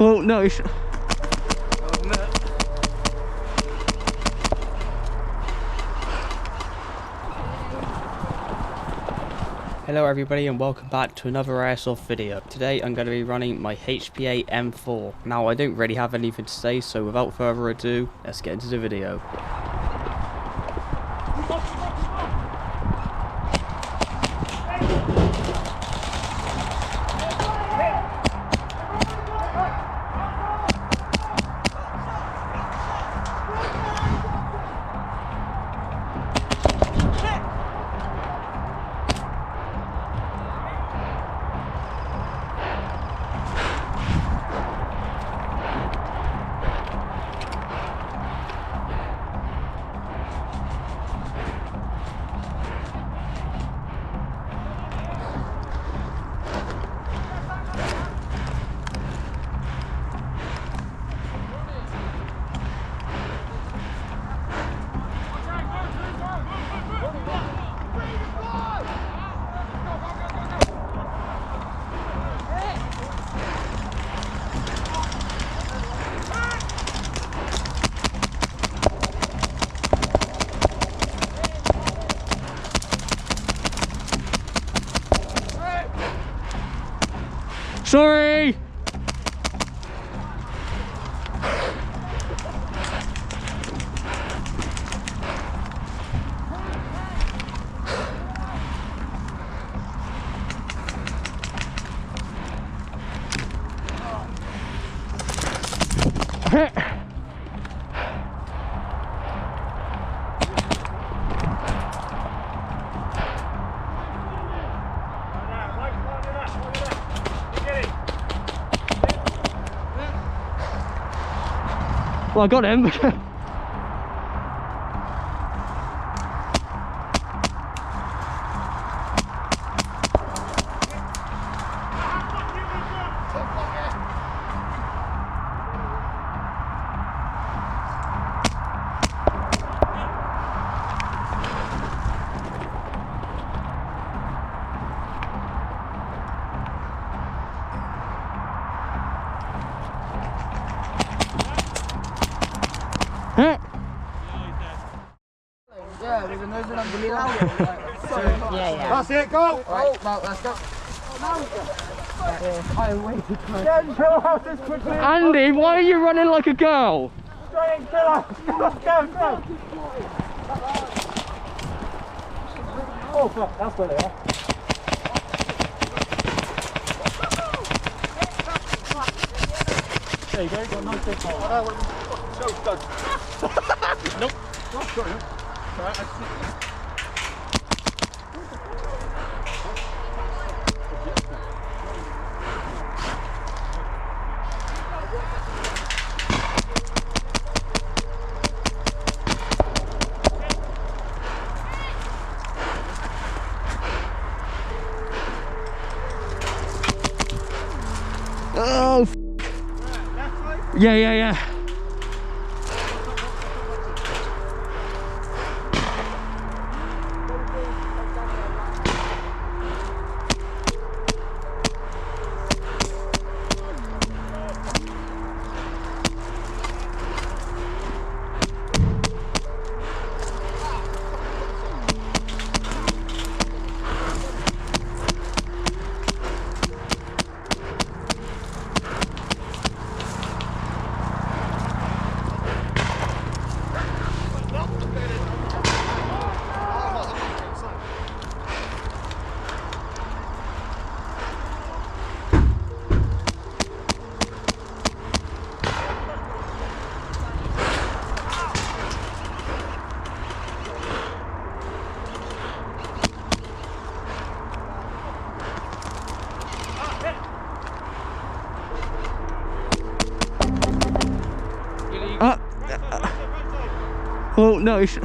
Well, no, it's... Hello everybody and welcome back to another Airsoft video. Today I'm going to be running my HPA M4. Now I don't really have anything to say, so without further ado, let's get into the video. Sorry! Well, I got him. Yeah, there's another one below. Yeah. That's it, go! Right, well, let's go. I waited for it. Andy, why are you running like a girl? Straight, go! Oh, fuck, that's where they are. There you go, got a nice big hole. Nope. Oh, sorry. Alright, I see. Oh, yeah. Well, no, it's...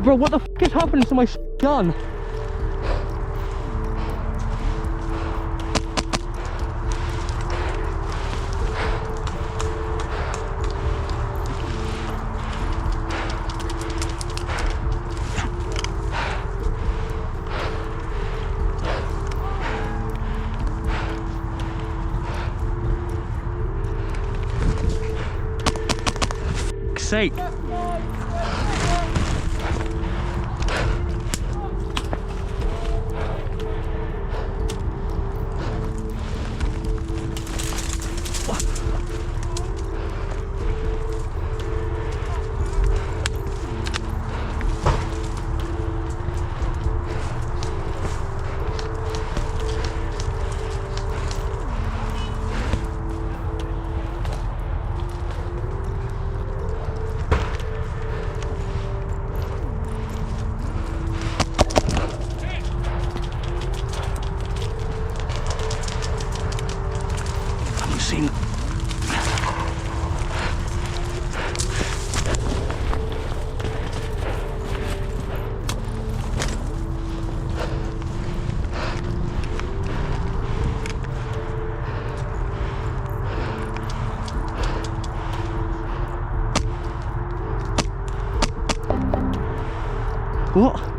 Bro, what the f is happening to my gun? For sake. Seen. What?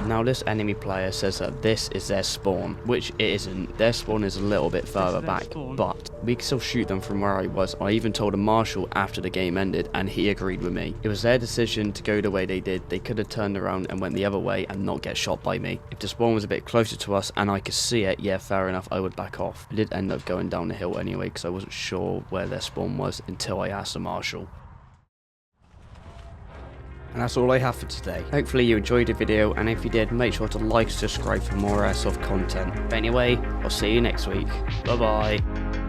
Now this enemy player says that this is their spawn, which it isn't. Their spawn is a little bit further back, but we can still shoot them from where I was. I even told a marshal after the game ended and he agreed with me. It was their decision to go the way they did. They could have turned around and went the other way and not get shot by me. If the spawn was a bit closer to us and I could see it, yeah, fair enough, I would back off. I did end up going down the hill anyway because I wasn't sure where their spawn was until I asked the marshal. And that's all I have for today. Hopefully you enjoyed the video, and if you did, make sure to like and subscribe for more airsoft content. But anyway, I'll see you next week. Bye bye.